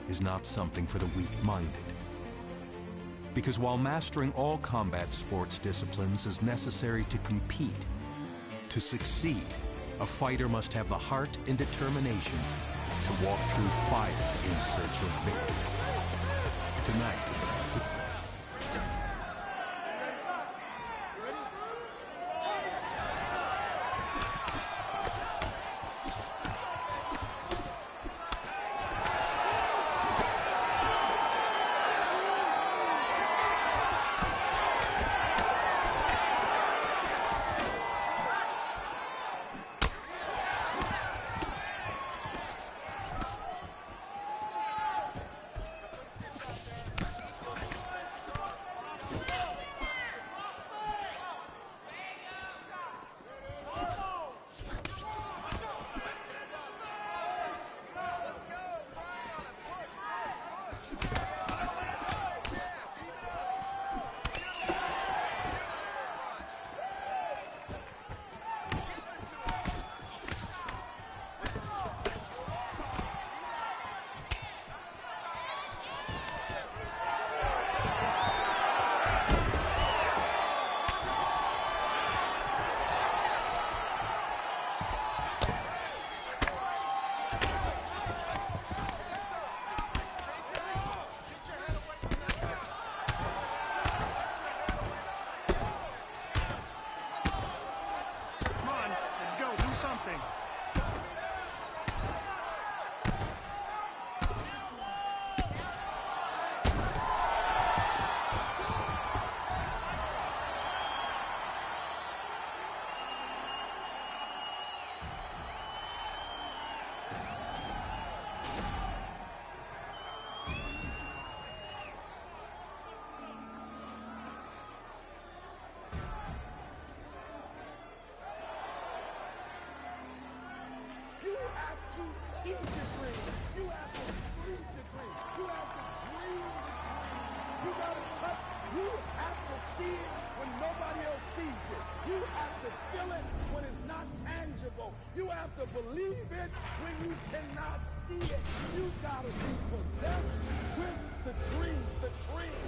is not something for the weak-minded. Because while mastering all combat sports disciplines is necessary to compete, to succeed, a fighter must have the heart and determination to walk through fire in search of victory. Tonight, something. Eat the dream. You have to breathe the dream. You have to dream the dream. You gotta touch. You have to see it when nobody else sees it. You have to feel it when it's not tangible. You have to believe it when you cannot see it. You gotta be possessed with the dream. The dream.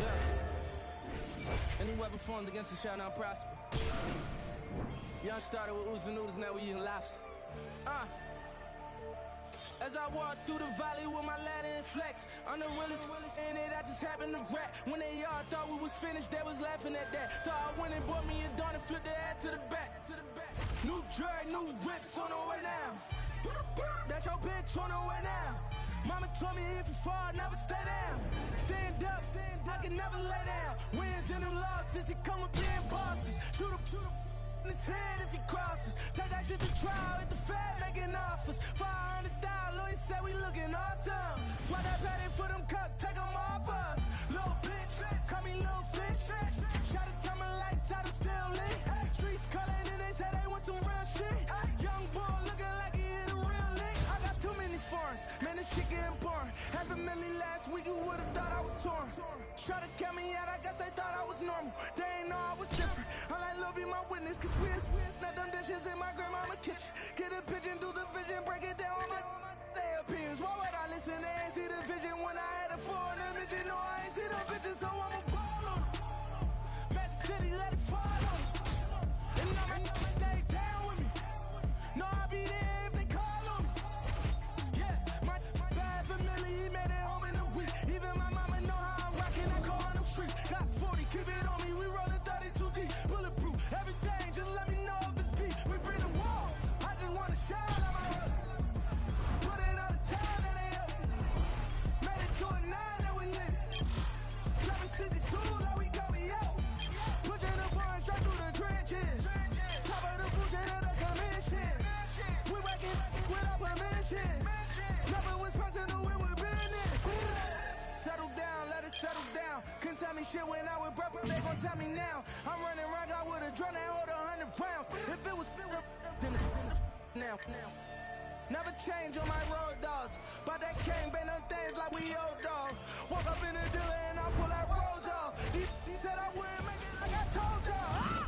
Yeah. Any weapon formed against us shall not prosper. Young started with oozing noodles, now we eating lobster. As I walk through the valley with my ladder and flex, I'm the realest in it, I just happened to rap. When they all thought we was finished, they was laughing at that. So I went and bought me a dawn and flipped the head to the back. New drag, new whips on the way now. That's your bitch on the way now. Mama told me if you fall, never stay down. Stand up, I can never lay down. Wins and them losses, it come with being bosses. Shoot up in his head if he crosses. Take that shit to trial at the Fed making offers. 500,000, Louis said we looking awesome. Swat that patty for them cups, take them off us. Little bitch, call me little fish. Shot a time of lights out, I'm still lit. Streets calling and they say they want some real shit. Young boy looking like he hit a real lick. I got too many foreigns, man, this shit getting boring. Half a million last week, you would've thought I was torn. Try to count me out, I guess they thought I was normal. They ain't know I was different. I like Lil be my witness, cause we're not them dishes in my grandmama kitchen. Get a pigeon, do the vision, break it down on my their opinions. Why would I listen? They ain't see the vision when I had a foreign image. You know I ain't see them bitches, so I'ma ball on them. Met the city, let it fall on them. And I'ma stay down with me. No, I'll be there if they call on me. Yeah, my bad family, he made it home in a week. Even my mama know how I'm rocking, I go on them streets. Got 40, keep it on me, we rollin' 32 deep. Bulletproof, everything, just let me know if it's beat. We bring the wall, I just wanna shine on my road. Put in all this time that they up. Made it to a 9 that we lit. Dropping 62 that we go, we out. Pushing the foreign straight through the trenches. Top of the food chain of the commission. We working without permission. Nothing was personal, it was business. Settle down, let it settle down. Couldn't tell me shit when I was broke, but they gon' tell me now. I'm running around, I would've drawn that hold 100 rounds. If it was then it's now. Never change on my road dogs. But that can't bang them things like we old dog. Walk up in the dealer and I pull that rose off. He said I wouldn't make it like I told y'all.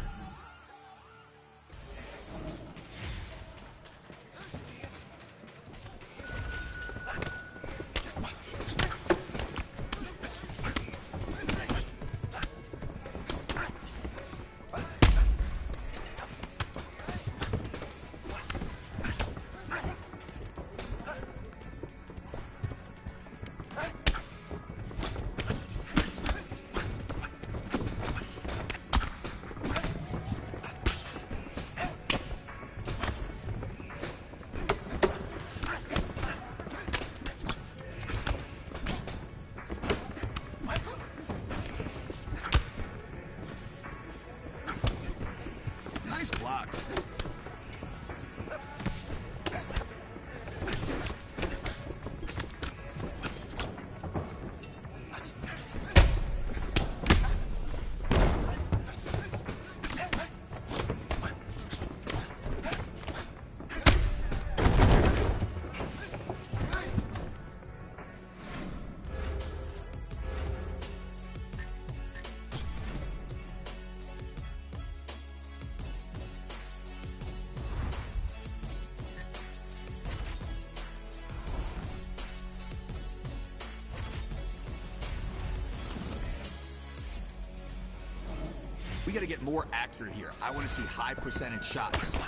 We gotta get more accurate here. I want to see high percentage shots.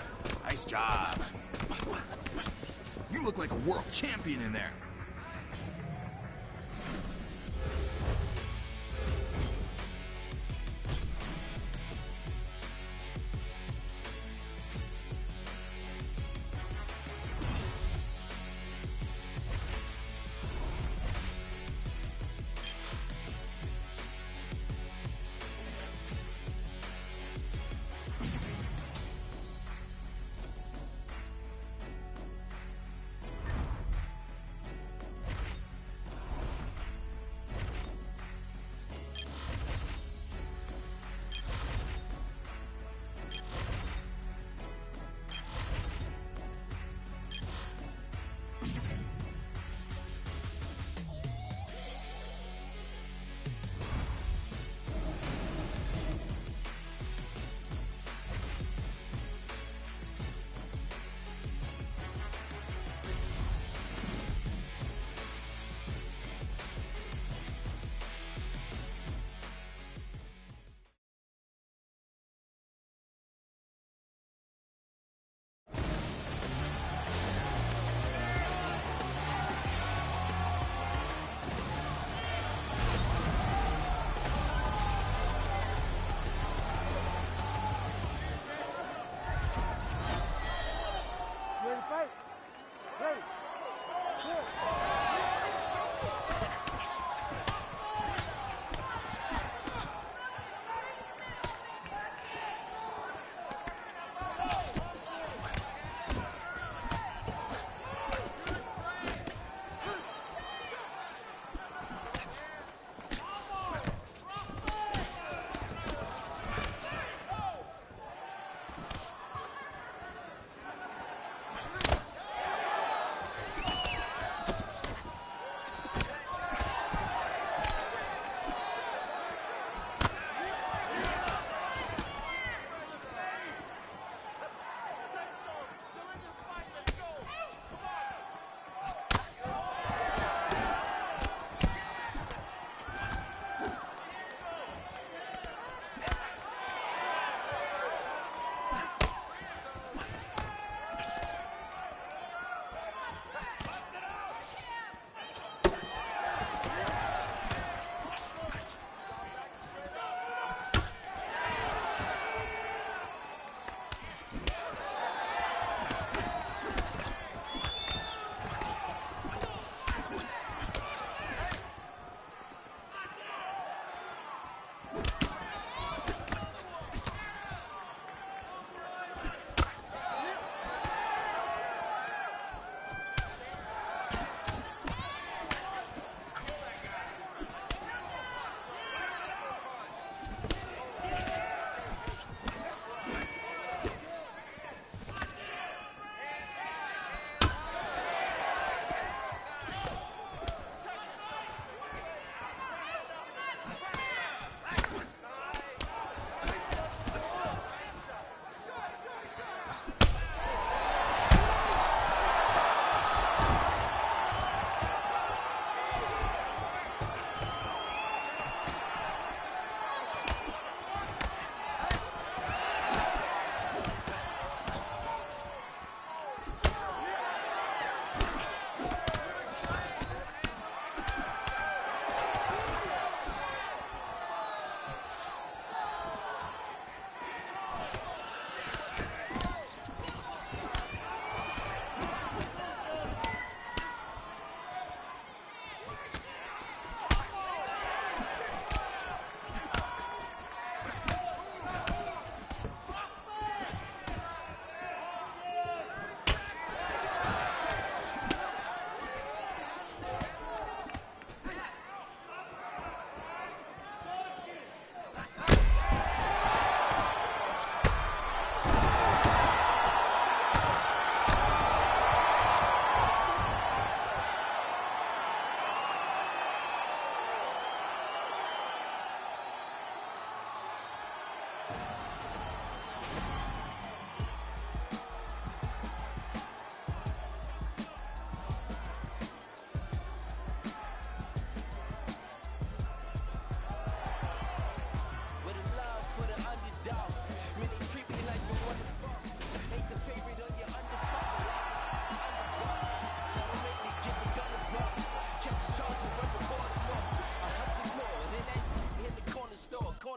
Nice job. You look like a world champion in there.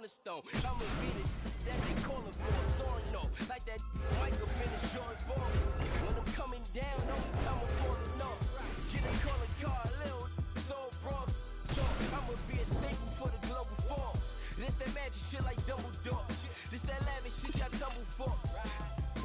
cornerstone. I'ma be the that they callin' for a soaring note. Like that Mike up in the short balls. When I'm coming down, only time I'm falling off. Get a calling car, little so broad. So I'ma be a staple for the global force. This that magic shit like Dumbledore. This that lavish shit I tumble for.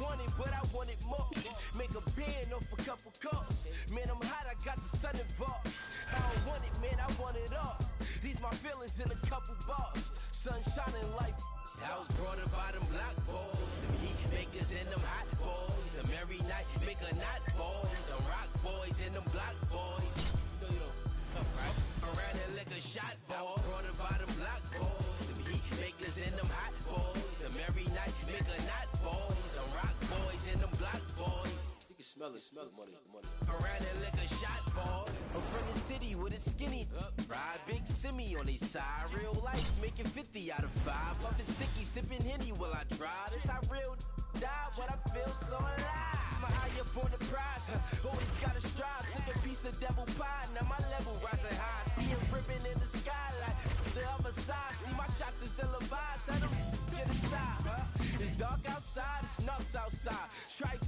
Want it, but I want it more. Make a band off a couple calls. Man, I'm hot, I got the sun involved. I don't want it, man, I want it all. These my feelings in a couple bars. Sun shining like I was brought up by them block boys. Them heat makers and them hot boys. The merry night maker not boys. Them rock boys and them block boys. You know, right? Around and lick a shot boy. Brought up by them block boys. Them heat makers and them hot boys. The merry night maker not boys. Them rock boys and them block boys. You can smell it, money. Around and lick a shot boy. I'm from the city with a skinny ride big simi on his side. Real life making 50 out of 5. Puffin' sticky, sipping Henny while I drive. That's how real die, but I feel so alive. My eye up on the prize, always gotta strive. Took a piece of devil pie, now my level rising high. See a ribbon in the skylight, the other side. See my shots is televised, I don't get aside, It's dark outside, it's nuts outside. Strike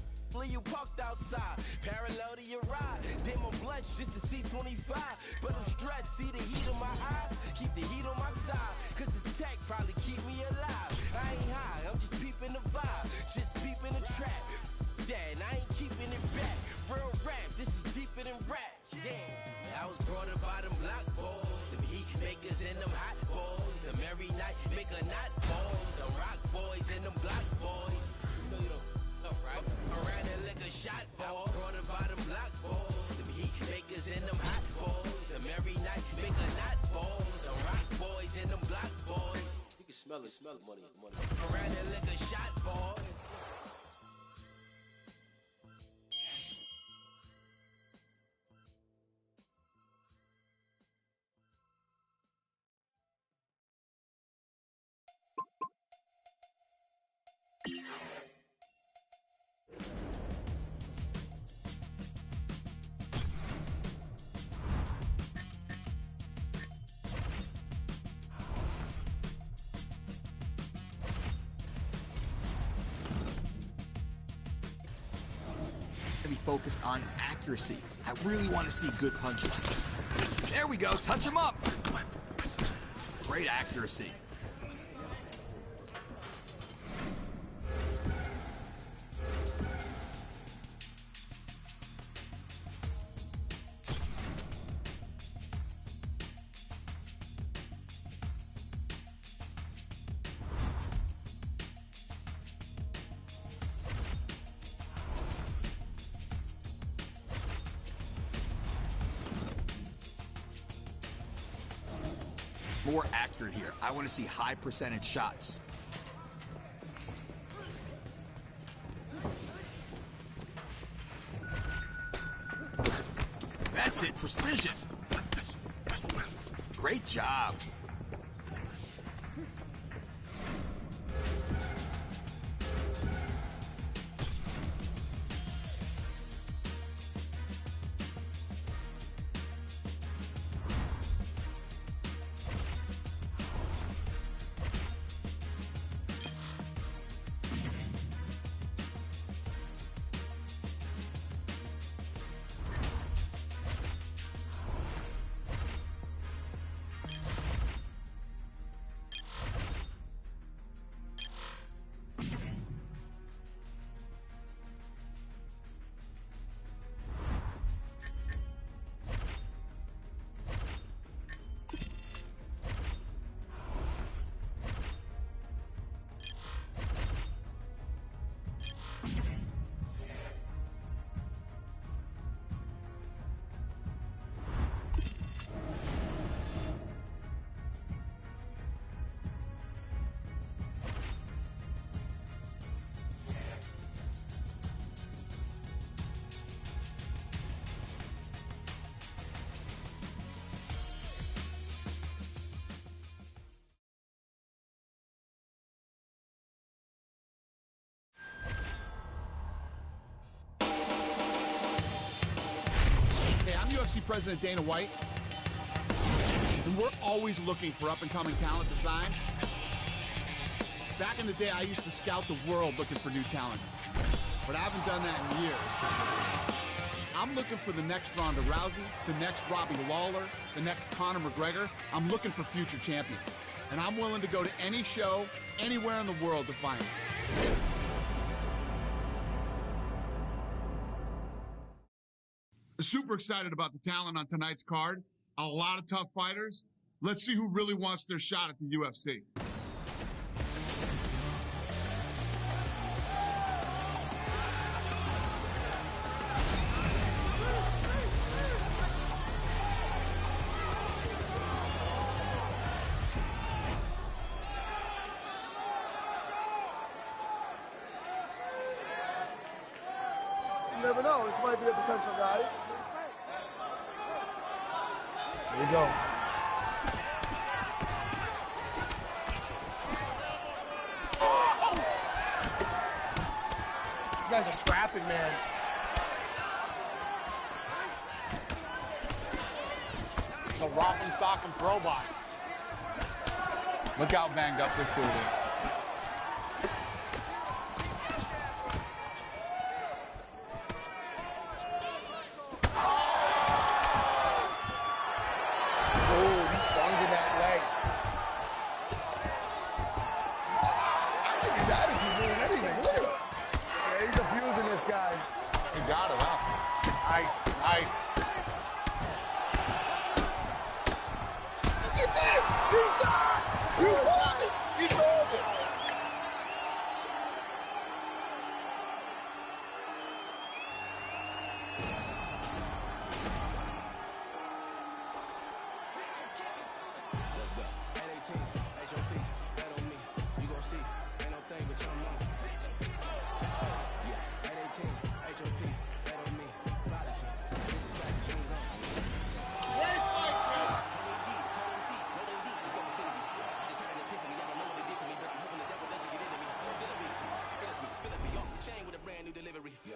you parked outside, parallel to your ride. Damn, I'm blessed just to see 25. But I'm stressed, see the heat in my eyes. Keep the heat on my side, cause this tech probably keep me alive. I ain't high, I'm just peeping the vibe. Just peeping the trap. Yeah, and I ain't keeping it back. Real rap, this is deeper than rap. Yeah, I was brought up by them block boys. Them heat makers and them hot boys. The merry night maker not boys. Them rock boys and them block boys. You know, right? Around and lick a shot boy. Brought up by them block boys. Them heat makers and them hot boys. The merry night maker not boys. Them rock boys and them block boys. You can smell it, money. Around and lick a shot boy. Be focused on accuracy. I really want to see good punches. There we go, touch him up. Great accuracy. More accurate here. I want to see high percentage shots. That's it, precision. Great job. UFC President Dana White, and we're always looking for up-and-coming talent to sign. Back in the day, I used to scout the world looking for new talent. But I haven't done that in years. I'm looking for the next Ronda Rousey, the next Robbie Lawler, the next Conor McGregor. I'm looking for future champions. And I'm willing to go to any show, anywhere in the world to find them. Super excited about the talent on tonight's card. A lot of tough fighters. Let's see who really wants their shot at the UFC. You never know. This might be a potential guy. Here we go. These guys are scrapping, man. It's a rock and sock and throwback. Look how banged up this dude is.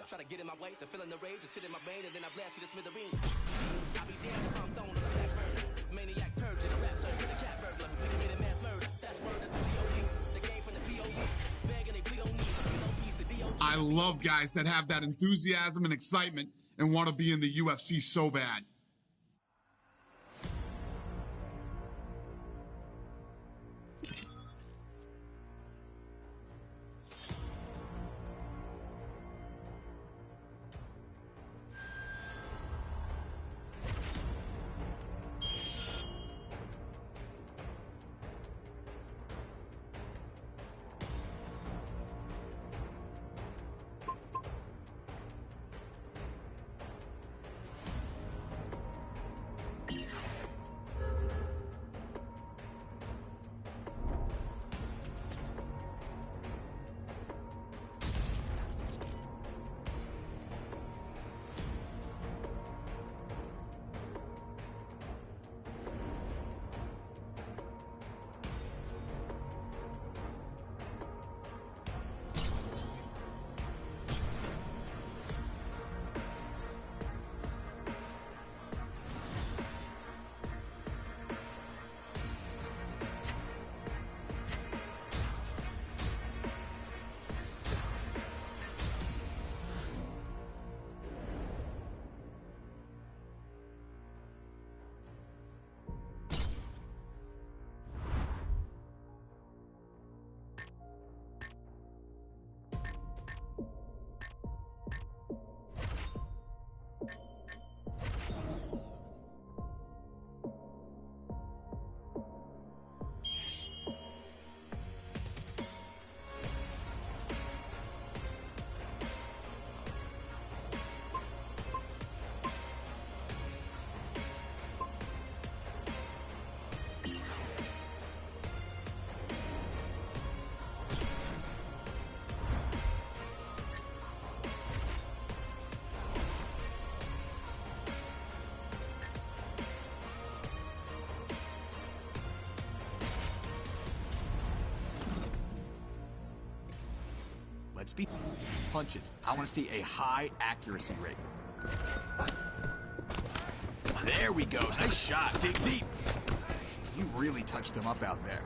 Try to get in my way, the feeling the rage, just sit in my brain, and then I blast you to smithereens. I'll be damned if I'm thrown on a black bird. Maniac purge in a rap circle, the cat burglar. Minute mass murder, that's word of the G.O.D. The game from the P.O.D. Begging they plead on me, the D.O.D. I love guys that have that enthusiasm and excitement and want to be in the UFC so bad. Let's be punches. I want to see a high accuracy rate. There we go. Nice shot. Dig deep. You really touched him up out there.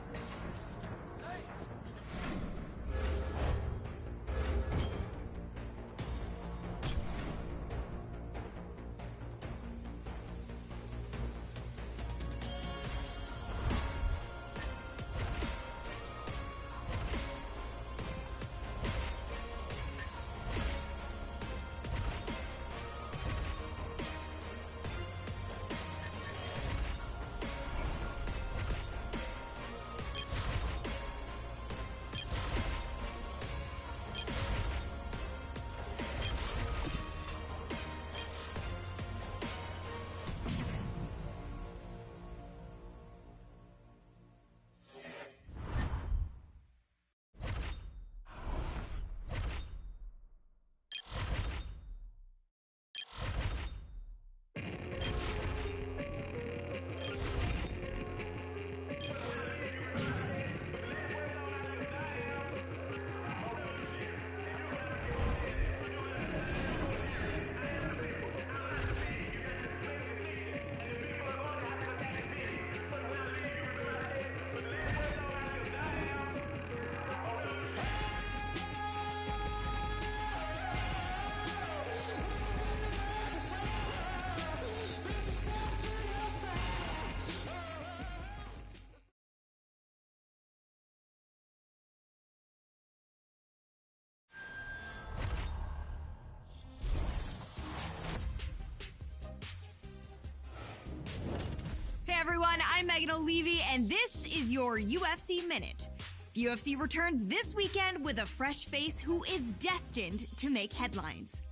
everyone, I'm Megan O'Leary, and this is your UFC Minute. The UFC returns this weekend with a fresh face who is destined to make headlines.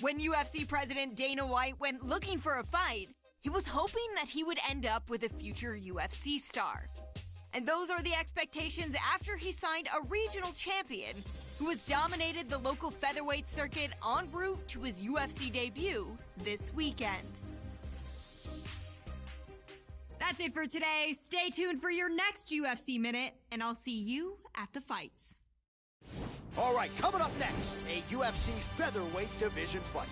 When UFC President Dana White went looking for a fight, he was hoping that he would end up with a future UFC star. And those are the expectations after he signed a regional champion who has dominated the local featherweight circuit en route to his UFC debut this weekend. That's it for today. Stay tuned for your next UFC Minute, and I'll see you at the fights. All right, coming up next, a UFC featherweight division fight.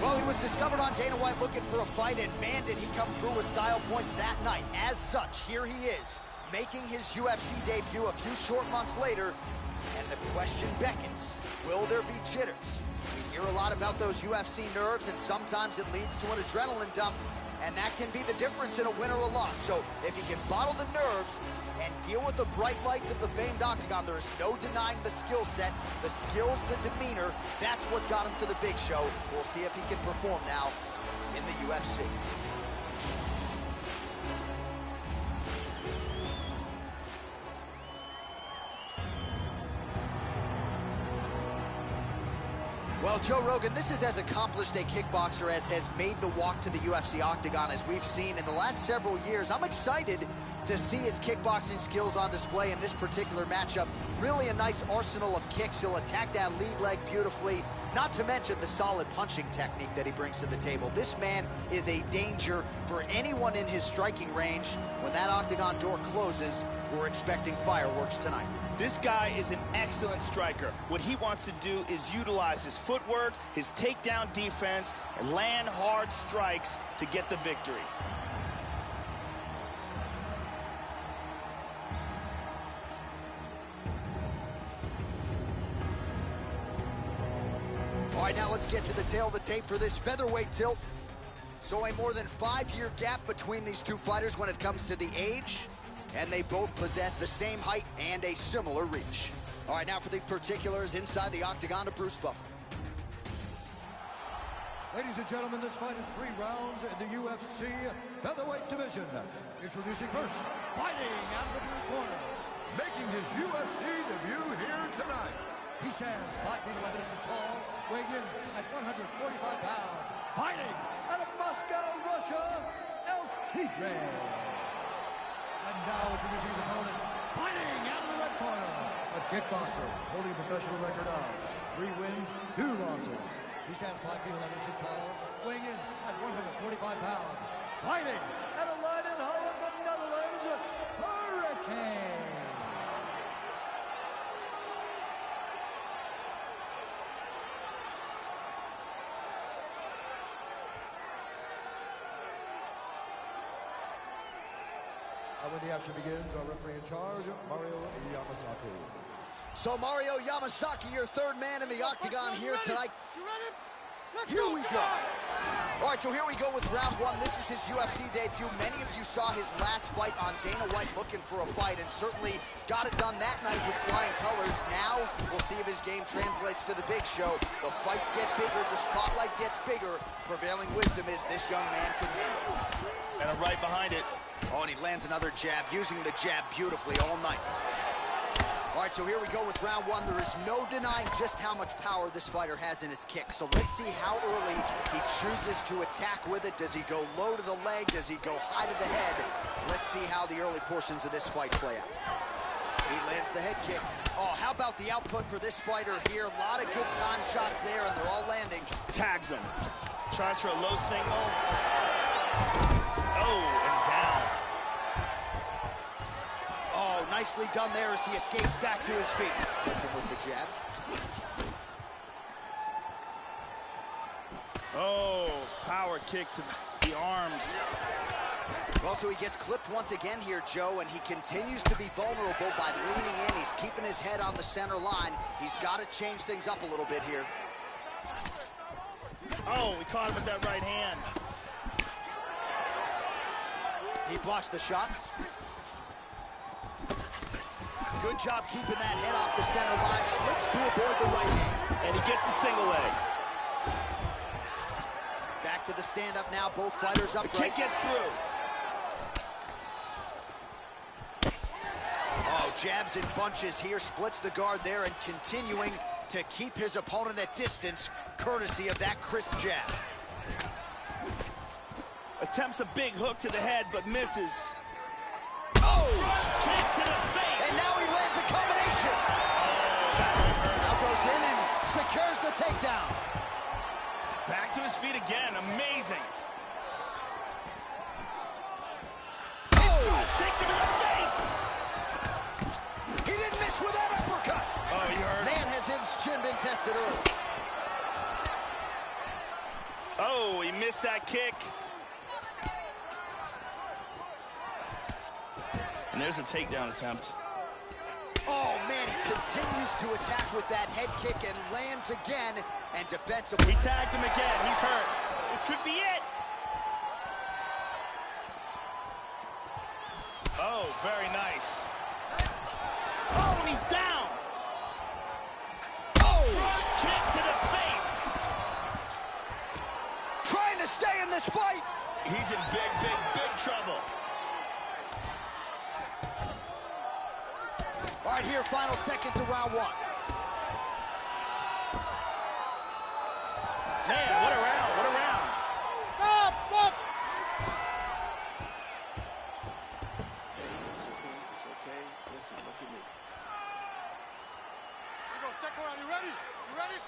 Well, he was discovered on Dana White looking for a fight, and man, did he come through with style points that night. As such, here he is, making his UFC debut a few short months later, and the question beckons, will there be jitters? We hear a lot about those UFC nerves, and sometimes it leads to an adrenaline dump, and that can be the difference in a win or a loss. So if he can bottle the nerves and deal with the bright lights of the famed octagon, there is no denying the skill set, the skills, the demeanor. That's what got him to the big show. We'll see if he can perform now in the UFC. Well, Joe Rogan, this is as accomplished a kickboxer as has made the walk to the UFC octagon as we've seen in the last several years. I'm excited to see his kickboxing skills on display in this particular matchup. Really a nice arsenal of kicks. He'll attack that lead leg beautifully, not to mention the solid punching technique that he brings to the table. This man is a danger for anyone in his striking range. When that octagon door closes, we're expecting fireworks tonight. This guy is an excellent striker. What he wants to do is utilize his footwork, his takedown defense, and land hard strikes to get the victory. All right, now let's get to the tail of the tape for this featherweight tilt. So a more than 5-year gap between these two fighters when it comes to the age, and they both possess the same height and a similar reach. All right, now for the particulars inside the octagon to Bruce Buffer. Ladies and gentlemen, this fight is 3 rounds in the UFC featherweight division. Introducing first, fighting out of the blue corner, making his UFC debut here tonight. He stands 5 feet 11 inches tall, weighing in at 145 pounds. Fighting out of Moscow, Russia, El Tigre. And now introducing his opponent, fighting out of the red corner, a kickboxer holding a professional record of 3 wins, 2 losses. He stands 5 feet 11 inches tall, weighing in at 145 pounds. Fighting out of Leiden, Holland, the Netherlands, Hurricane. When the action begins, our referee in charge, Mario Yamasaki. So Mario Yamasaki, your third man in the octagon here tonight. You ready? Here we go. All right, so here we go with round 1. This is his UFC debut. Many of you saw his last fight on Dana White looking for a fight, and certainly got it done that night with flying colors. Now, we'll see if his game translates to the big show. The fights get bigger, the spotlight gets bigger. Prevailing wisdom is this young man can handle it. And I'm right behind it. Oh, and he lands another jab, using the jab beautifully all night. All right, so here we go with round 1. There is no denying just how much power this fighter has in his kick. So let's see how early he chooses to attack with it. Does he go low to the leg? Does he go high to the head? Let's see how the early portions of this fight play out. He lands the head kick. Oh, how about the output for this fighter here? A lot of good time shots there, and they're all landing. Tags him. Tries for a low single. Oh, and down. Oh, nicely done there as he escapes back to his feet. Hits him with the jab. Oh, power kick to the arms. Well, so he gets clipped once again here, Joe, and he continues to be vulnerable by leaning in. He's keeping his head on the center line. He's got to change things up a little bit here. Oh, we caught him with that right hand. He blocks the shot. Good job keeping that head off the center line. Slips to avoid the right hand. And he gets a single leg. Back to the stand-up now. Both fighters up. The kick gets through. Oh, jabs and punches here. Splits the guard there and continuing to keep his opponent at distance, courtesy of that crisp jab. Attempts a big hook to the head, but misses. Oh! Kick to the face! And now he lands a combination. Now goes in and secures the takedown. Back to his feet again. Amazing. Oh! Kick to the face! He didn't miss with that uppercut. Oh, you heard him. Man, has his chin been tested early. Oh, he missed that kick. And there's a takedown attempt. Oh, man, he continues to attack with that head kick and lands again. And defensively, He tagged him again. He's hurt. This could be it. Oh, very nice. Oh, and he's down. oh, Kick to the face. trying to stay in this fight. He's in big, big, big trouble. All right, here, final seconds of round one. Man, what a round, what a round. Stop! Stop! It's okay. It's okay. Listen, look at me. Here we go. Second round. You ready? You ready?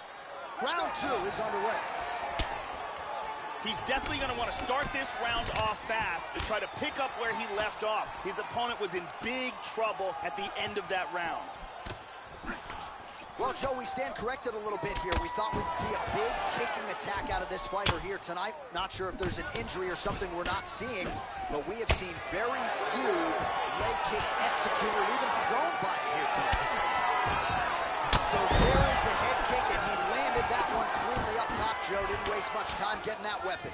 Round two is underway. He's definitely going to want to start this round off fast and try to pick up where he left off. His opponent was in big trouble at the end of that round. Well, Joe, we stand corrected a little bit here. We thought we'd see a big kicking attack out of this fighter here tonight. Not sure if there's an injury or something we're not seeing, but we have seen very few leg kicks executed or even thrown by him here tonight. So there is the head kick, and he landed that one cleanly up top, Joe. Didn't waste much time getting that weapon.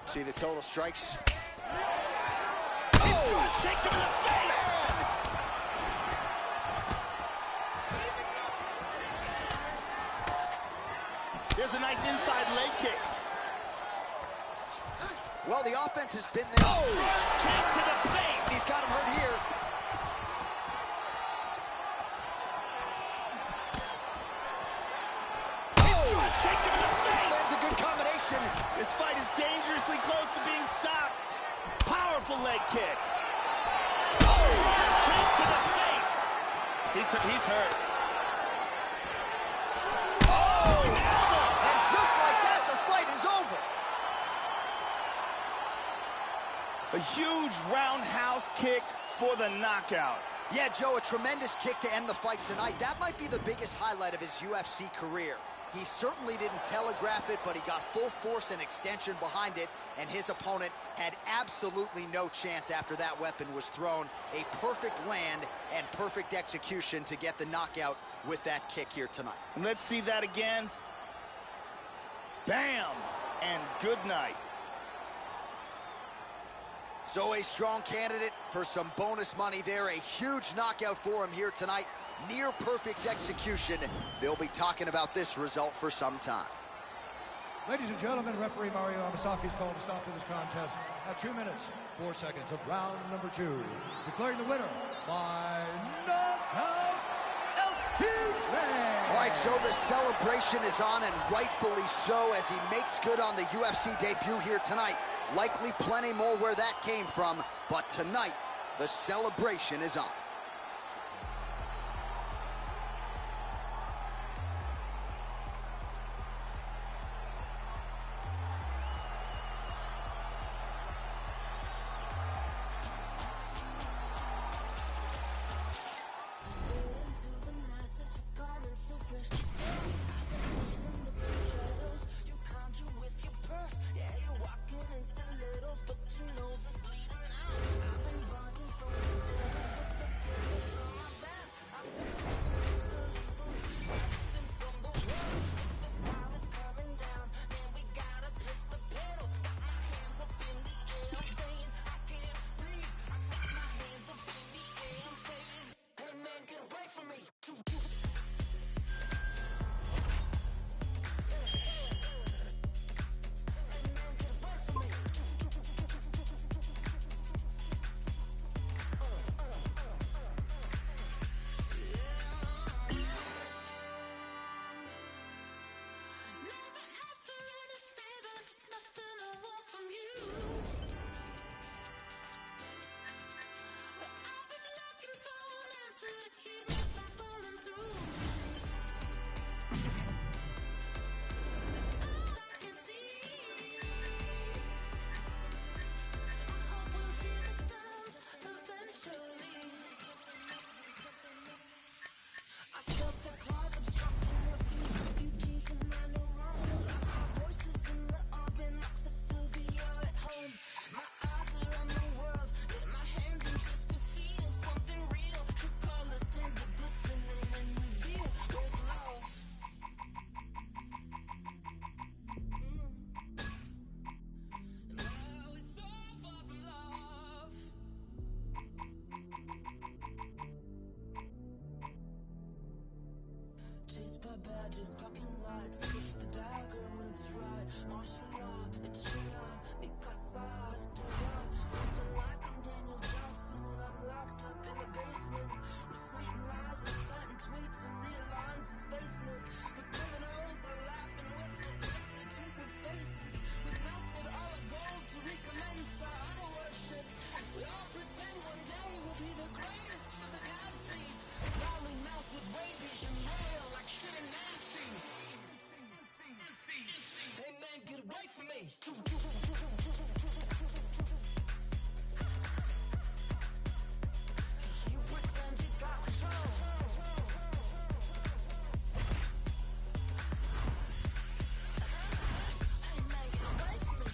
See the total strikes. Oh! Kick to the face! There's a nice inside leg kick. Well, the offense has been there. Oh! Kick to the face! He's got him hurt here. Oh! Kick to the face! That's a good combination. This fight is dangerously close to being stopped. Powerful leg kick. Oh! Kick to the face. He's hurt. Oh! And just like that, the fight is over. A huge roundhouse kick for the knockout. Yeah, Joe, a tremendous kick to end the fight tonight. That might be the biggest highlight of his UFC career. He certainly didn't telegraph it, but he got full force and extension behind it, and his opponent had absolutely no chance after that weapon was thrown. A perfect land and perfect execution to get the knockout with that kick here tonight. And let's see that again. Bam! And good night. So a strong candidate for some bonus money there. A huge knockout for him here tonight. Near perfect execution. They'll be talking about this result for some time. Ladies and gentlemen, referee Mario Amasaki's called a stop to this contest at 2 minutes, 4 seconds of round number 2. Declaring the winner by knockout, Elitные. All right, so the celebration is on, and rightfully so, as he makes good on the UFC debut here tonight. Likely plenty more where that came from, but tonight, the celebration is on. by badges, talking lights, push the dagger when it's right. Martial law and China, Mikasa, Studio, Nathan Lake and Daniel Johnson, and I'm locked up in the basement. Reciting lies and citing tweets and realigns his facelift. The criminals are laughing with the toothless faces. We melted all our gold to recommence our idol worship. We all pretend one day we'll be the greatest of the galaxies. Prowling mouths with rabies and rail like shit in Nancy. Hey man, get away from me. You pretend you got control. Hey man, get away from me.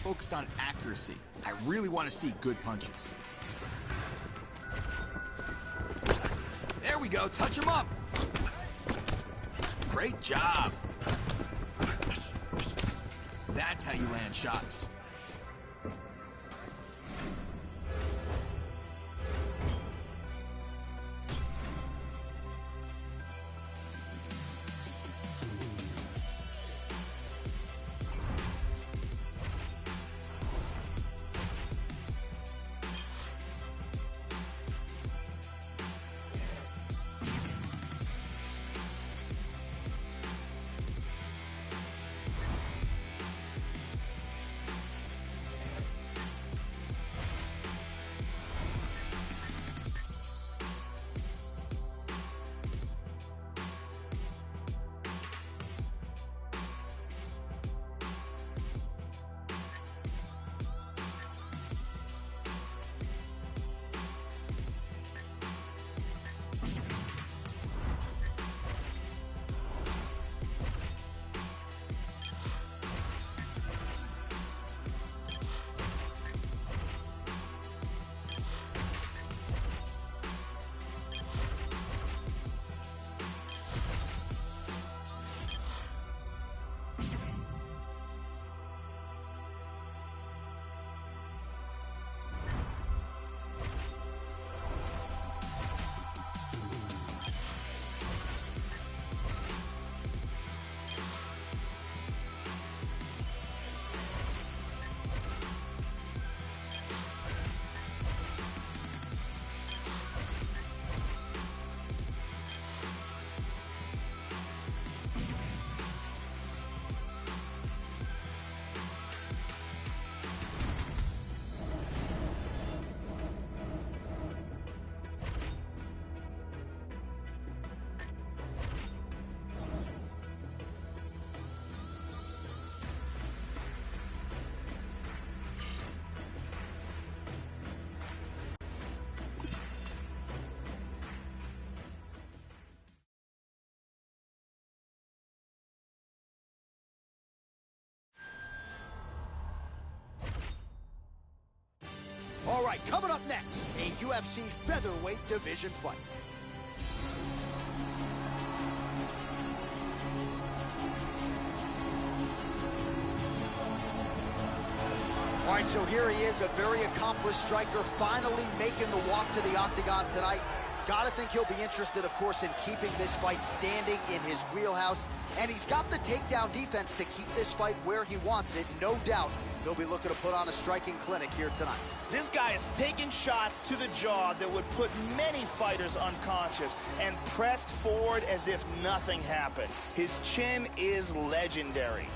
Focused on accuracy. I really want to see good punches. There we go, touch him up. Great job. That's how you land shots. All right, coming up next, a UFC featherweight division fight. All right, so here he is, a very accomplished striker, finally making the walk to the octagon tonight. Gotta think he'll be interested, of course, in keeping this fight standing in his wheelhouse. And he's got the takedown defense to keep this fight where he wants it. No doubt he'll be looking to put on a striking clinic here tonight. This guy is taking shots to the jaw that would put many fighters unconscious and pressed forward as if nothing happened. His chin is legendary.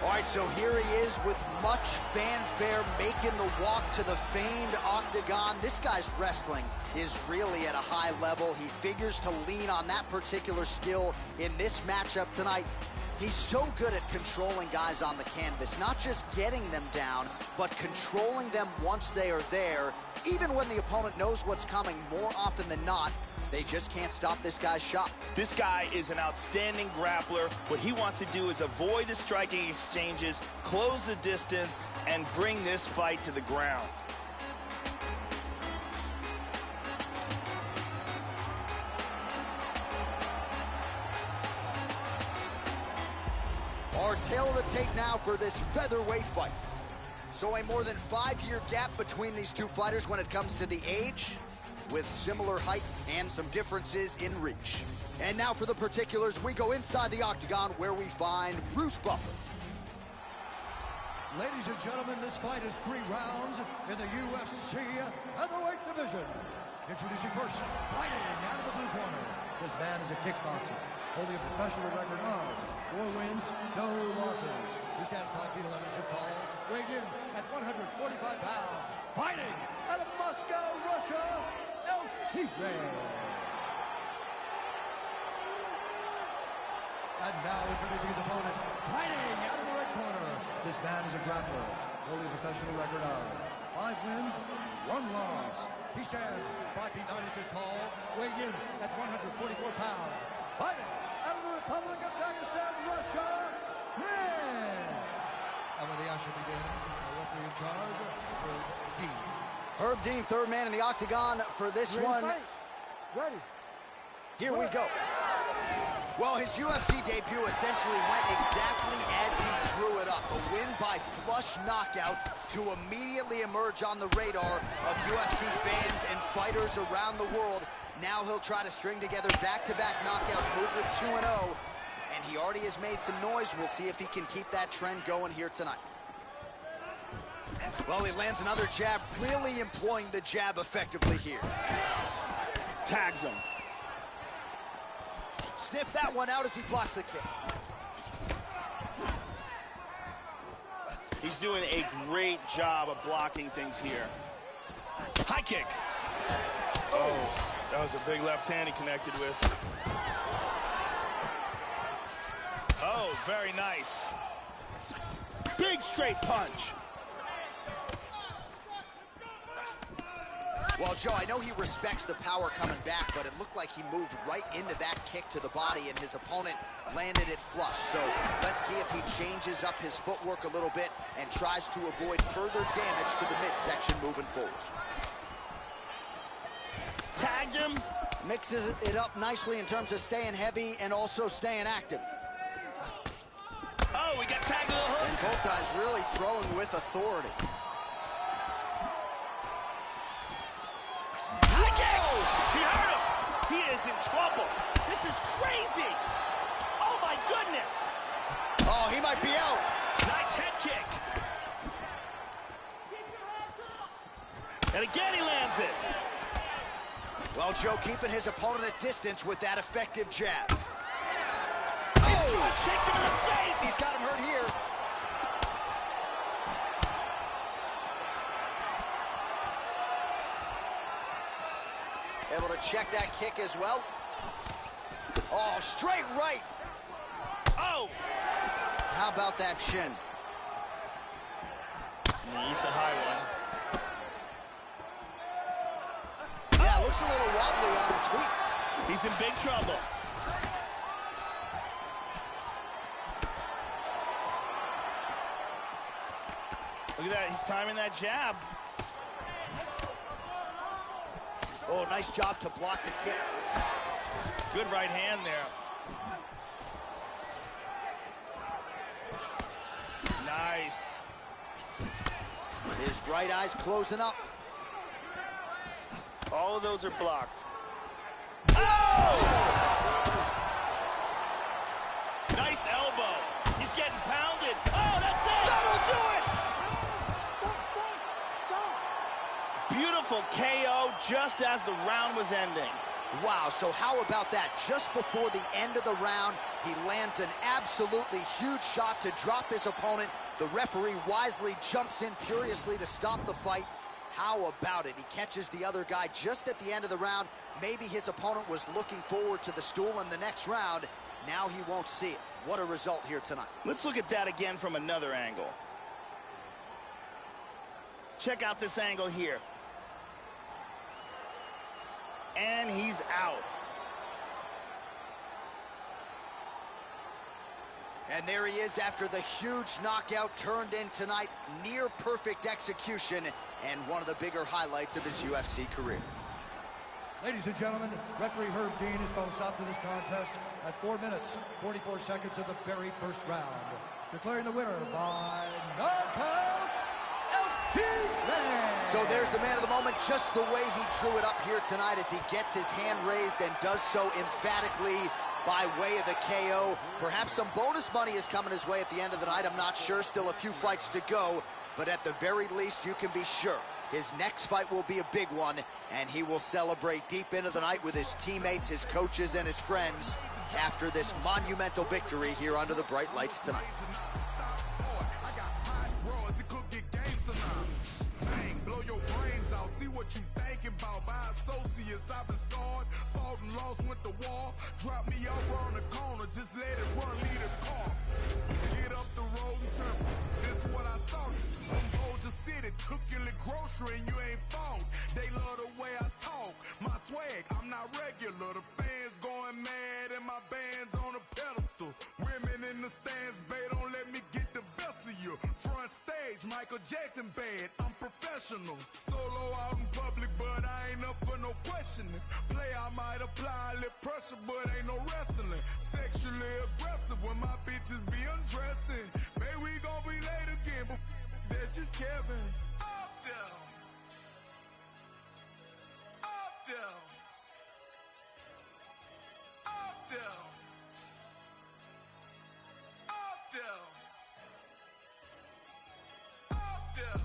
All right, so here he is with much fanfare making the walk to the famed octagon. This guy's wrestling is really at a high level. He figures to lean on that particular skill in this matchup tonight. He's so good at controlling guys on the canvas, not just getting them down, but controlling them once they are there. Even when the opponent knows what's coming, more often than not, they just can't stop this guy's shot. This guy is an outstanding grappler. What he wants to do is avoid the striking exchanges, close the distance, and bring this fight to the ground. Our tale of the tape now for this featherweight fight. So a more than 5-year gap between these two fighters when it comes to the age, with similar height and some differences in reach. And now for the particulars, we go inside the octagon where we find Bruce Buffer. Ladies and gentlemen, this fight is 3 rounds in the UFC featherweight division. Introducing first, fighting out of the blue corner. This man is a kickboxer, holding a professional record of 4 wins, no losses. He stands 5 feet 11 inches tall, weighing in at 145 pounds. Fighting out of Moscow, Russia, Elitные. And now introducing his opponent, fighting out of the red corner. This man is a grappler, holding a professional record of 5 wins, 1 loss. He stands 5 feet 9 inches tall, weighing in at 144 pounds. Fighting out of the Republic of Dagestan, Russia, Prince. And when the action begins, the referee in charge, Herb Dean. Herb Dean, third man in the octagon for this one. Ready. Here we go. Well, his UFC debut essentially went exactly as he drew it up. A win by flush knockout to immediately emerge on the radar of UFC fans and fighters around the world. Now he'll try to string together back-to-back knockouts, move with 2-0, and he already has made some noise. We'll see if he can keep that trend going here tonight. Well, he lands another jab, really employing the jab effectively here. Tags him. Sniff that one out as he blocks the kick. He's doing a great job of blocking things here. High kick. Oh, that was a big left hand he connected with. Oh, very nice. Big straight punch. Well, Joe, I know he respects the power coming back, but it looked like he moved right into that kick to the body, and his opponent landed it flush. So let's see if he changes up his footwork a little bit and tries to avoid further damage to the midsection moving forward. Tagged him. Mixes it up nicely in terms of staying heavy and also staying active. Oh, we got tagged to the hook. And both guys really throwing with authority. He hurt him. He is in trouble. This is crazy. Oh, my goodness. Oh, he might be out. Nice head kick. And again, he lands it. Well, Joe keeping his opponent at distance with that effective jab. Oh! Kicked him in the face! He's got him hurt here. Able to check that kick as well. Oh, straight right. Oh! How about that shin? It's a high one. Yeah, looks a little wobbly on his feet. He's in big trouble. Look at that, he's timing that jab. Oh, nice job to block the kick. Good right hand there. Nice. His right eye's closing up. All of those are blocked. Oh! Nice elbow. He's getting pounded. Oh, that's it! That'll do it! Beautiful KO just as the round was ending. Wow, so how about that? Just before the end of the round, he lands an absolutely huge shot to drop his opponent. The referee wisely jumps in furiously to stop the fight. How about it? He catches the other guy just at the end of the round. Maybe his opponent was looking forward to the stool in the next round. Now he won't see it. What a result here tonight. Let's look at that again from another angle. Check out this angle here. And he's out. And there he is after the huge knockout turned in tonight. Near perfect execution and one of the bigger highlights of his UFC career. Ladies and gentlemen, referee Herb Dean has called a stop to this contest at 4 minutes, 44 seconds of the very first round. Declaring the winner by knockout, Elitные. So there's the man of the moment, just the way he drew it up here tonight as he gets his hand raised and does so emphatically by way of the KO. Perhaps some bonus money is coming his way at the end of the night. I'm not sure. Still a few fights to go. But at the very least, you can be sure his next fight will be a big one, and he will celebrate deep into the night with his teammates, his coaches, and his friends after this monumental victory here under the bright lights tonight. See what you thinking about. By associates, I've been scarred, fought and lost, went to war. Drop me over on the corner, just let it run, lead a car. Get up the road and turn. This is what I thought. From Boulder City, took your little grocery and you ain't fault. They love the way I talk, my swag, I'm not regular. The fans going mad and my band's on a pedestal. Women in the stands, babe, don't let me get the best of you. Front stage, Michael Jackson bad, I'm professional. Solo out in public, but I ain't up for no questioning. Play, I might apply a little pressure, but ain't no wrestling. Sexually aggressive when my bitches be undressing. Maybe we gon' be late again, but that's just Kevin. Up there. Up there. Up there. Up there. Up there.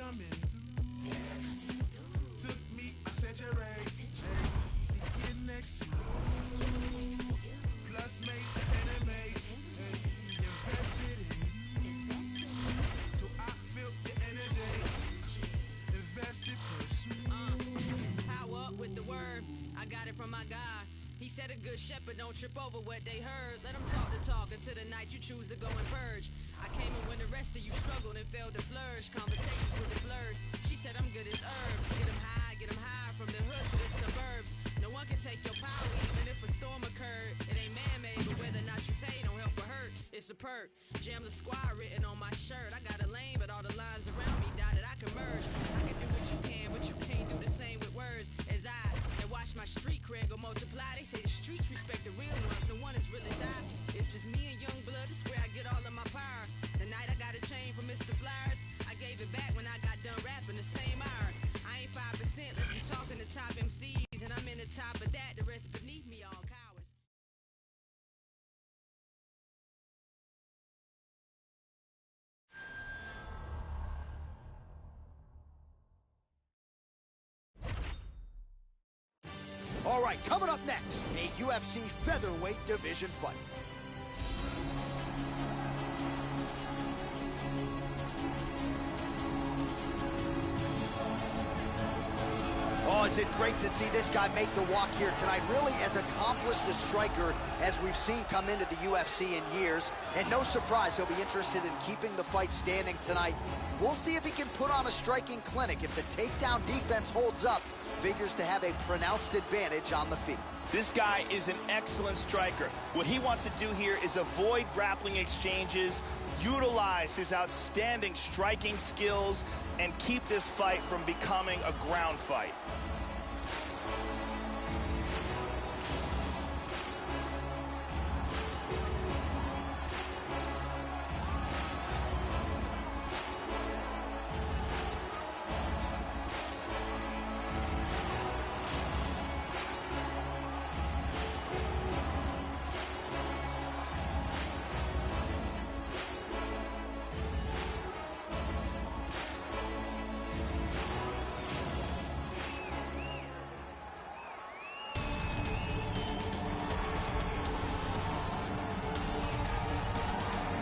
coming through. Took me, I said you're right. Hey, get next to you. Plus mates and enemies. Hey, invested in you. So I feel your energy. Invested pursue. Power up with the word. I got it from my guy. He said a good shepherd don't trip over what they heard. Let them talk the talk until the night you choose to go and purge. I came in when the rest of you struggled and failed to flourish. Conversations with the blurs. She said I'm good as herbs. Get them high from the hood to the suburbs. No one can take your power even if a storm occurred. It ain't man-made, but whether or not you pay don't help or hurt. It's a perk. Jam the squad written on my shirt. I got a lane, but all the lines around me dotted. I can merge. I can do what you can, but you can't do the same with words as I. And watch my street cred go multiply. They say the streets respect the real ones. No one has really died. It's just me and young blood. It's where I get all of my power. The night I got a chain from Mr. Flyers, I gave it back when I got done rapping the same hour. I ain't 5%. Let's be talking to top MCs, and I'm in the top of that. The rest beneath me all cowards. All right, coming up next, a UFC featherweight division fight. Oh, is it great to see this guy make the walk here tonight. Really as accomplished a striker as we've seen come into the UFC in years. And no surprise, he'll be interested in keeping the fight standing tonight. We'll see if he can put on a striking clinic. If the takedown defense holds up, figures to have a pronounced advantage on the feet. This guy is an excellent striker. What he wants to do here is avoid grappling exchanges, utilize his outstanding striking skills, and keep this fight from becoming a ground fight.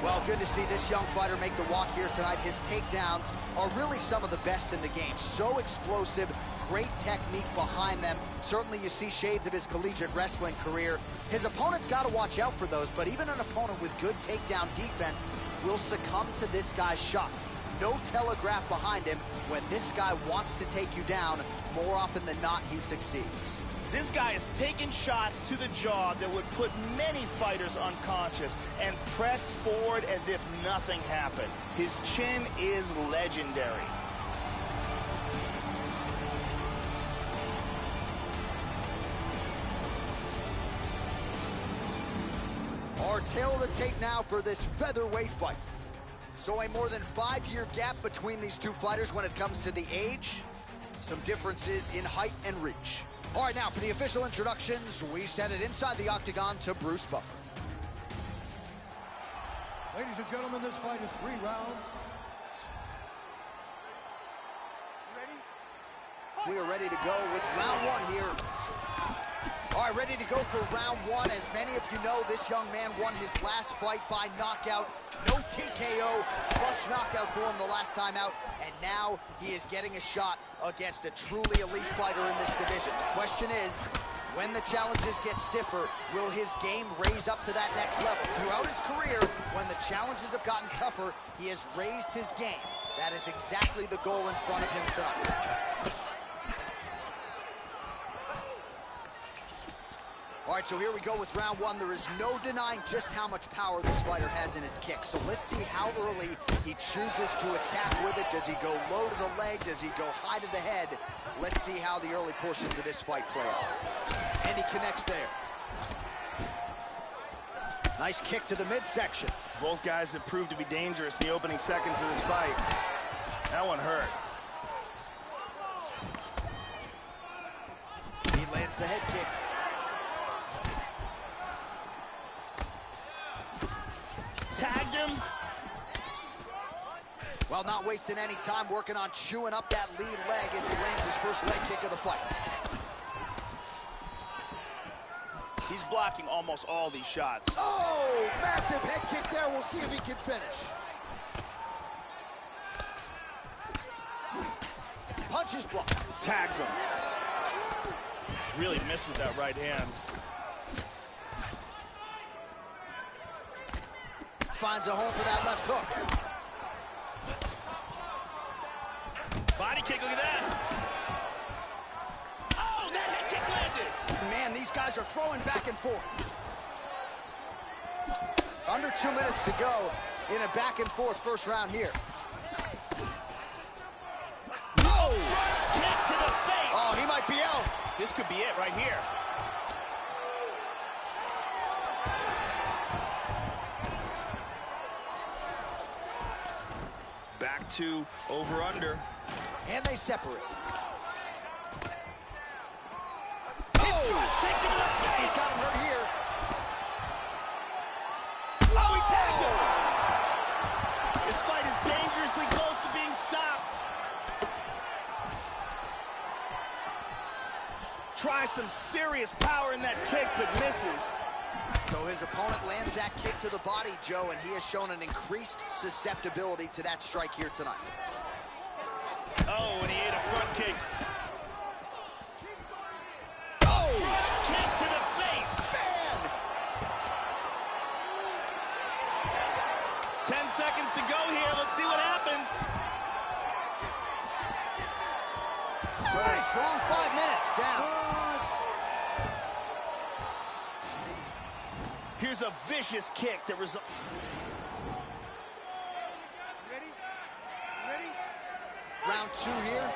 Well, good to see this young fighter make the walk here tonight. His takedowns are really some of the best in the game. So explosive, great technique behind them. Certainly you see shades of his collegiate wrestling career. His opponent's got to watch out for those, but even an opponent with good takedown defense will succumb to this guy's shots. No telegraph behind him. When this guy wants to take you down, more often than not, he succeeds. This guy is taking shots to the jaw that would put many fighters unconscious and pressed forward as if nothing happened. His chin is legendary. Our tail of the tape now for this featherweight fight. So a more than 5-year gap between these two fighters when it comes to the age. Some differences in height and reach. All right, now for the official introductions, we send it inside the octagon to Bruce Buffer. Ladies and gentlemen, this fight is 3 rounds. We are ready to go with round 1 here. All right, ready to go for round 1. As many of you know, this young man won his last fight by knockout. No TKO, flush knockout for him the last time out. And now he is getting a shot against a truly elite fighter in this division. The question is, when the challenges get stiffer, will his game raise up to that next level? Throughout his career, when the challenges have gotten tougher, he has raised his game. That is exactly the goal in front of him tonight. All right, so here we go with round 1. There is no denying just how much power this fighter has in his kick. So let's see how early he chooses to attack with it. Does he go low to the leg? Does he go high to the head? Let's see how the early portions of this fight play out. And he connects there. Nice kick to the midsection. Both guys have proved to be dangerous in the opening seconds of this fight. That one hurt. He lands the head kick. Tagged him. Well, not wasting any time working on chewing up that lead leg as he lands his first leg kick of the fight. He's blocking almost all these shots. Oh, massive head kick there. We'll see if he can finish. Punches blocked. Tags him. Really missed with that right hand. Finds a home for that left hook. Body kick, look at that. Oh, that head kick landed. Man, these guys are throwing back and forth. Under 2 minutes to go in a back and forth first round here. No! Kick to the face. Oh, he might be out. This could be it right here. Back to over-under. And they separate. Oh! Kick to the face. He's got him hurt here. Oh, he tagged him. This fight is dangerously close to being stopped. Try some serious power in that kick, but misses. So his opponent lands that kick to the body, Joe, and he has shown an increased susceptibility to that strike here tonight. Oh, and he ate a front kick. Oh! Kick to the face. Man! 10 seconds to go here. Let's see what happens. So a strong 5 minutes down. Here's a vicious kick that results. Round 2 here.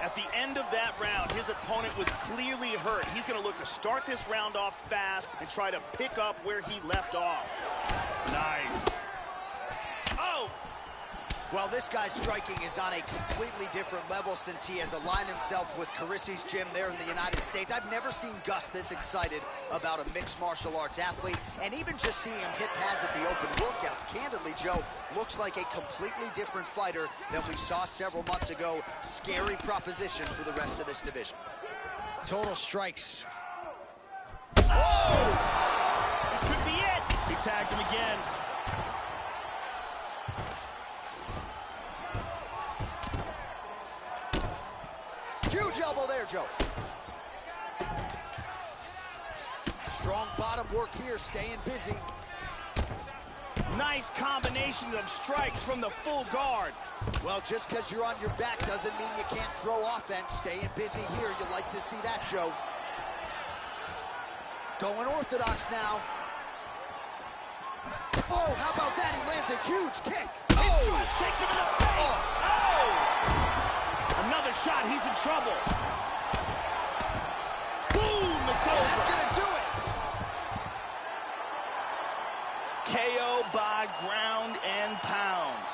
At the end of that round, his opponent was clearly hurt. He's going to look to start this round off fast and try to pick up where he left off. Nice. Oh! Well, this guy's striking is on a completely different level since he has aligned himself with Carisi's gym there in the United States. I've never seen Gus this excited about a mixed martial arts athlete, and even just seeing him hit pads at the open workouts, candidly, Joe, looks like a completely different fighter than we saw several months ago. Scary proposition for the rest of this division. Total strikes. Oh! This could be it. He tagged him again. Huge elbow there, Joe. Strong bottom work here, staying busy. Nice combination of strikes from the full guard. Well, just because you're on your back doesn't mean you can't throw offense. Staying busy here, you like to see that, Joe. Going orthodox now. Oh, how about that? He lands a huge kick. Oh! Kick to the face! Oh! Another shot, he's in trouble. Boom! It's over. That's gonna do it. KO by ground and pound.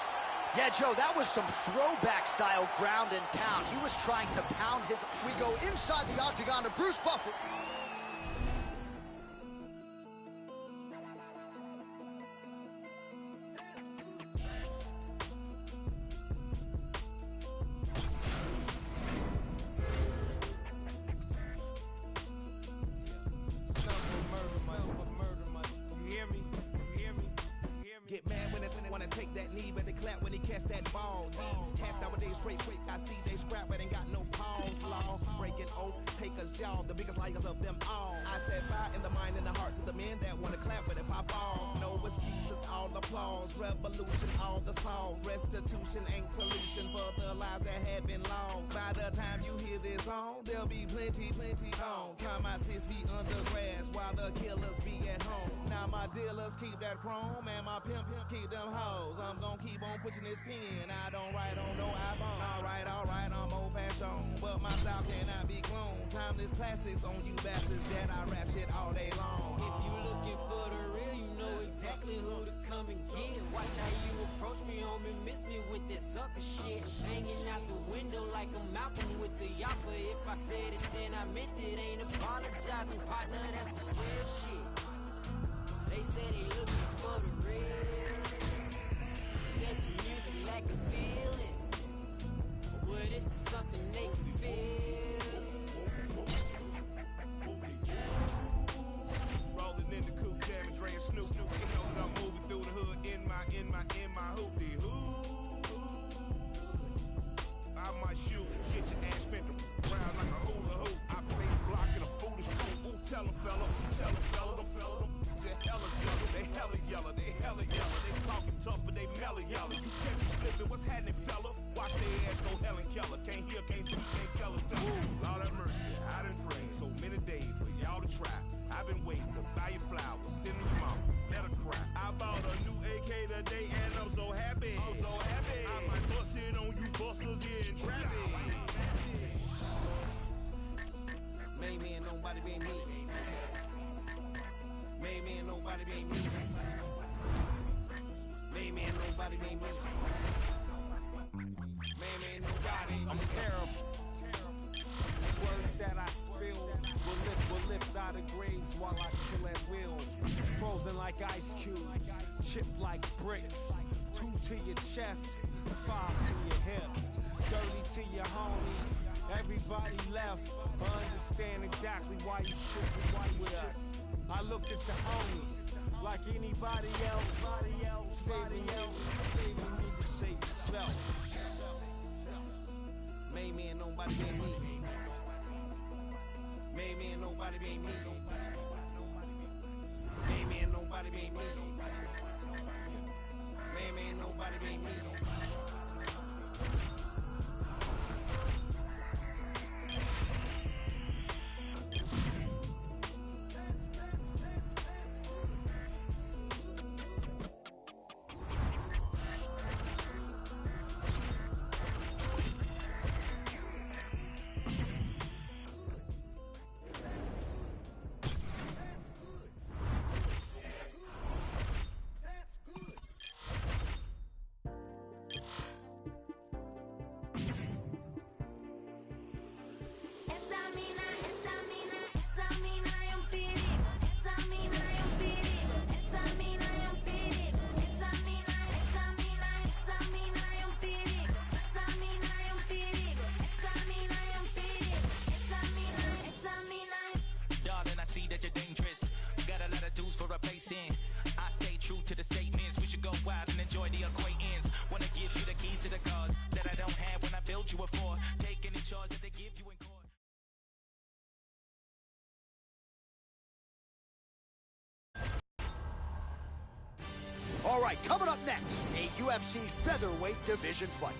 Yeah, Joe, that was some throwback style ground and pound. He was trying to pound his... We go inside the octagon to Bruce Buffer. Get mad when they wanna take that knee, but they clap when they catch that ball. These cats nowadays straight quick. I see they scrap, but ain't got no pause. Law breaking oath, take us jaw, the biggest liars of them all. I said fire in the mind and the hearts of the men that wanna clap when they pop off. No excuses, all applause, revolution, all the songs. Restitution ain't solution for the lives that had been lost. By the time you hear this song, there'll be plenty on. Time my sis be under grass while the killers be at home. Now my dealers keep that chrome and my pimp keep them hoes. I'm gonna keep on pushing this pen. I don't write on no iPhone. Alright, I'm old fashioned, but my style cannot be cloned. Timeless classics on you bastards that I rap shit all day long. If you looking for the real, you know exactly who to come and get. Watch how you approach me, homie, miss me with that sucker shit. Hanging out the window like a Malcolm with the Yoppa. If I said it, then I meant it. Ain't apologizing, partner, that's some real shit. They say they looking for the real. Said the Hella yellow, you can't be slipping. What's happening, fella? Watch their ass go Helen Keller. Can't hear, can't see, can't tell them. Lord have mercy, I done prayed so many days for y'all to try. I've been waiting to buy your flowers, send your mama, let her cry. I bought a new AK today and I'm so happy. I'm so happy. I might bust it on you busters here in traffic. Main man, nobody be me. Main man, nobody be me. Main man, nobody be me. Main man, nobody. I'm terrible. Words that I spill will lift out of graves while I chill at will. Frozen like ice cubes, chipped like bricks. 2 to your chest, 5 to your hip, 30 to your homies. Everybody left. Understand exactly why you should be with us. I looked at the homies like anybody else. Saving you need to save yourself. Main man, nobody be me. Main man, nobody be me. Main man, nobody be me. Main man, nobody be me. I stay true to the statements. We should go wild and enjoy the acquaintance. Wanna give you the keys to the cars that I don't have when I build you a Ford. Taking the charge that they give you in court. All right, coming up next, a UFC featherweight division fight.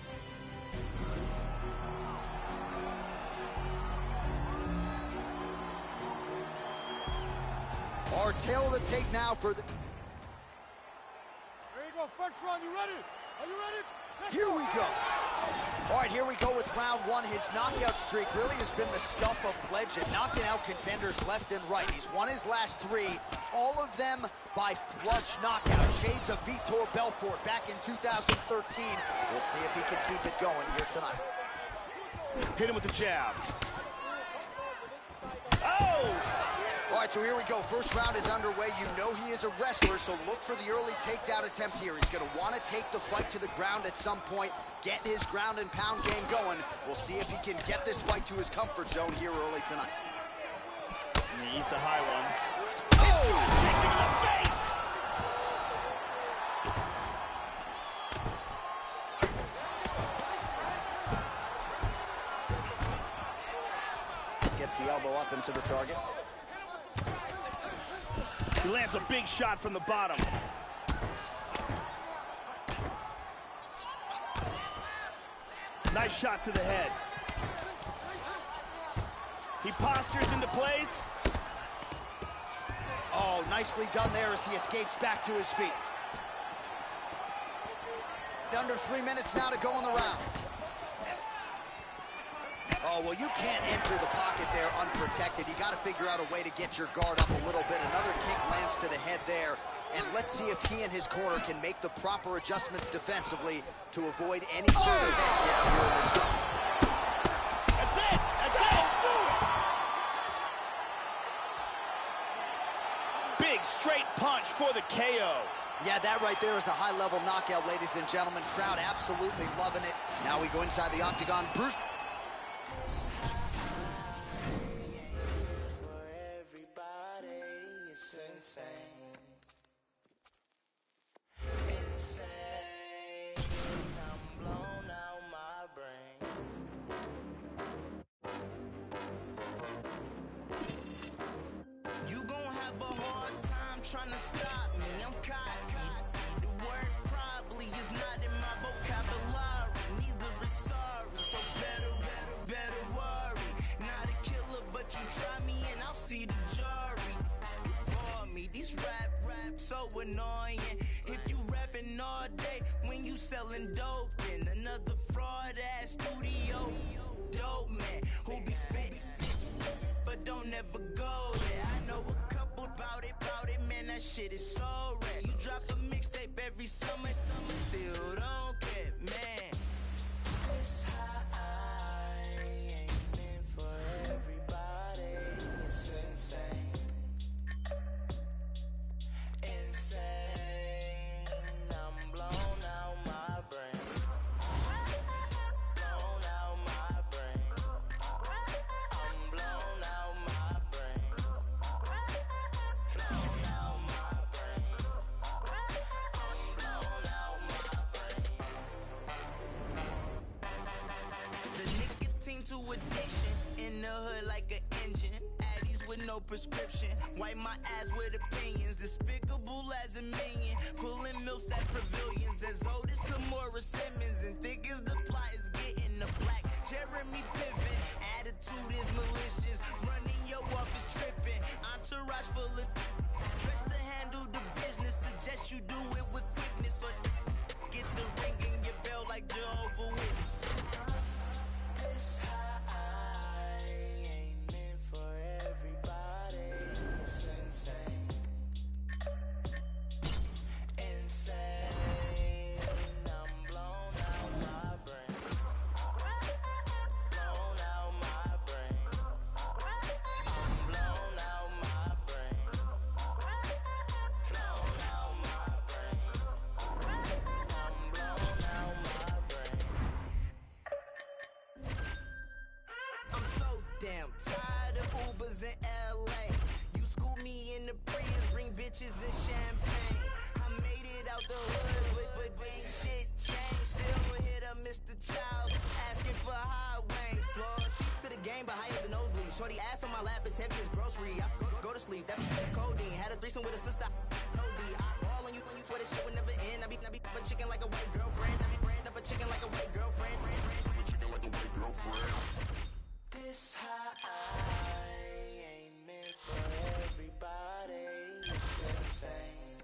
Our tail of the tape now for the... There you go, first round, you ready? Are you ready? Here we go. All right, here we go with round one. His knockout streak really has been the stuff of legend, knocking out contenders left and right. He's won his last 3, all of them by flush knockout. Shades of Vitor Belfort back in 2013. We'll see if he can keep it going here tonight. Hit him with the jab. Oh! All right, so here we go. First round is underway. You know he is a wrestler, so look for the early takedown attempt here. He's going to want to take the fight to the ground at some point, get his ground and pound game going. We'll see if he can get this fight to his comfort zone here early tonight. And he eats a high one. Oh! Kick to the face! Gets the elbow up into the target. He lands a big shot from the bottom. Nice shot to the head. He postures into place. Oh, nicely done there as he escapes back to his feet. Under 3 minutes now to go in the round. Oh, well, you can't enter the pocket there unprotected. You got to figure out a way to get your guard up a little bit. Another kick lands to the head there. And let's see if he and his corner can make the proper adjustments defensively to avoid any further head kicks here in this fight. That's it! That's it! Do it! Big straight punch for the KO. Yeah, that right there is a high-level knockout, ladies and gentlemen. Crowd absolutely loving it. Now we go inside the octagon. Bruce. Trying to stop me, I'm caught. The word probably is not so annoying. If you rapping all day when you selling dope, in another fraud ass studio. Dope man who be spitting, but don't ever go there. I know a couple about it, man, that shit is so rare. You drop a mixtape every summer, still don't care, man. This high ain't meant for everybody. It's insane. Insane. I'm blown out my brain. Blown out my brain. I'm blown out my brain. Blown out my brain. I'm blown out my brain. The nicotine to addiction in the hood like an engine. Addies with no prescription. Wipe my ass with opinions. Despicable as a minion. Pulling milfs at pavilions. As old as Kimora Simmons. And thick as the plot is getting the black. Jeremy Piven. Attitude is malicious. Running your office tripping. Entourage full of dress to handle the business. Suggest you do it with quickness. Or get the ring in your bell like Jehovah's Witness. This high ain't meant for everybody. It's insane. Insane. I'm blown out my brain. Blown out my brain. I'm blown out my brain. Blown out my brain. I'm blown out my brain. I'm so damn tired of Ubers in LA. You school me in the Prius, bring bitches and champagne. I made it out the hood, but ain't shit changed. Still hit up Mr. Childs, asking for high wings. Floor seats to the game, but higher than nosebleed. Shorty ass on my lap, it's heavy as grocery. I go to sleep, that's codeine. Had a threesome with a sister, OD. I ball on you when you swear this shit would never end. I be a chicken like a white girlfriend. I be friend up a chicken like a white girlfriend. A chicken like a white girlfriend. This high ain't meant for everybody. It's insane.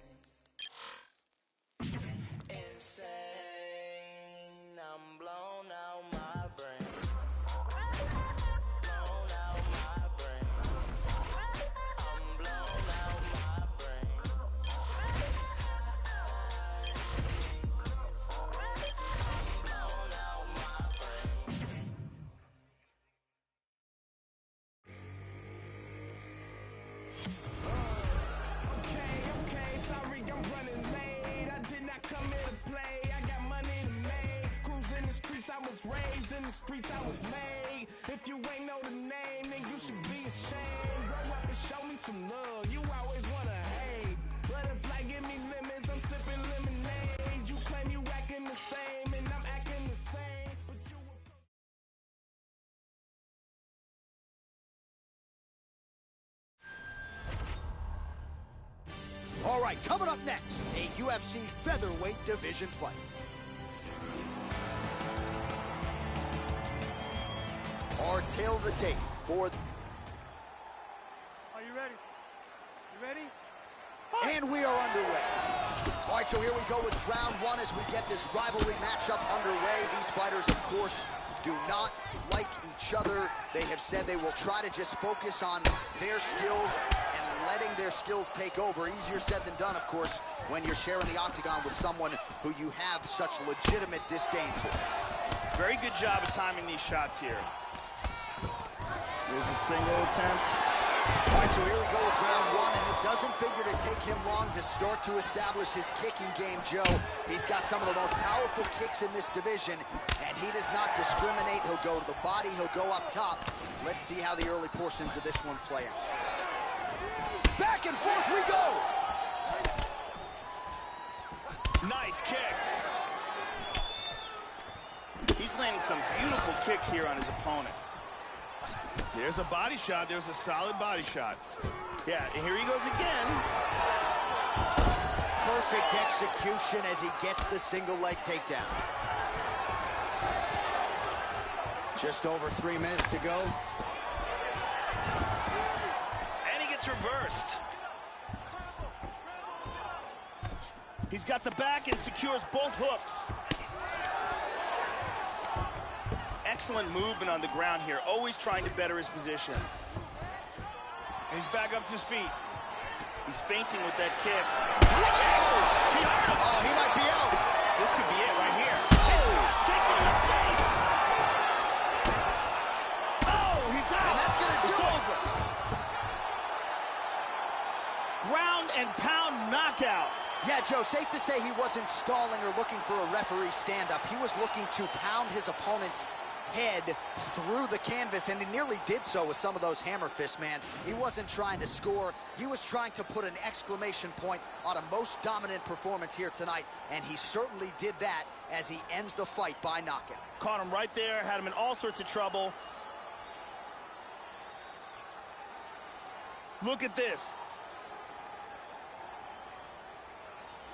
Insane. I'm blown out my brain. Blown out my brain. I'm blown out my brain. This high ain't meant for everybody. I'm blown out my brain. Okay, sorry I'm running late. I did not come here to play. I got money to make. Cruising the streets, I was raised in the streets, I was made. If you ain't know the name, then you should be ashamed. Grow up and show me some love. You always wanna hate. But if life give me lemons, I'm sipping lemonade. You claim you acting the same, and I'm acting the same. But you All right, coming up next, a UFC featherweight division fight. Our tail of the tape for... Are you ready? You ready? And we are underway. All right, so here we go with round one as we get this rivalry matchup underway. These fighters, of course, do not like each other. They have said they will try to just focus on their skills and letting their skills take over. Easier said than done, of course, when you're sharing the octagon with someone who you have such legitimate disdain for. Very good job of timing these shots here. There's a single attempt. All right, so here we go with round one, and it doesn't figure to take him long to start to establish his kicking game, Joe. He's got some of the most powerful kicks in this division, and he does not discriminate. He'll go to the body, he'll go up top. Let's see how the early portions of this one play out. Back and forth we go! Nice kicks. He's landing some beautiful kicks here on his opponent. There's a body shot. There's a solid body shot. Yeah, and here he goes again. Perfect execution as he gets the single leg takedown. Just over 3 minutes to go. And he gets reversed. He's got the back and secures both hooks. Excellent movement on the ground here, always trying to better his position. And he's back up to his feet. He's feinting with that kick. Oh, he might be out. This could be it right here. Kick in the face. Oh, he's out. And that's going to do it. Over. Ground and pound knockout. Yeah, Joe, safe to say he wasn't stalling or looking for a referee stand-up. He was looking to pound his opponent's head through the canvas, and he nearly did so with some of those hammer fists, man. He wasn't trying to score. He was trying to put an exclamation point on a most dominant performance here tonight, and he certainly did that as he ends the fight by knockout. Caught him right there, had him in all sorts of trouble. Look at this.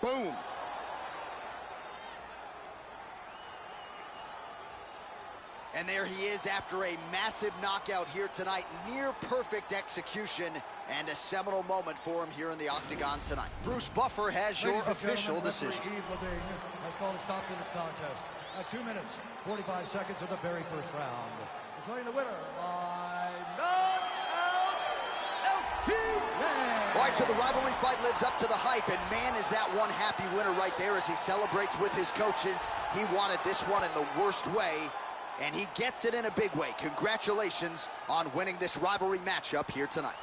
Boom. And there he is after a massive knockout here tonight. Near perfect execution and a seminal moment for him here in the octagon tonight. Bruce Buffer has your official decision. Yves Levine has called a stop to this contest at 2 minutes, 45 seconds of the very first round. Declaring the winner by knockout, LT. All right, so the rivalry fight lives up to the hype, and man, is that one happy winner right there as he celebrates with his coaches. He wanted this one in the worst way, and he gets it in a big way. Congratulations on winning this rivalry matchup here tonight.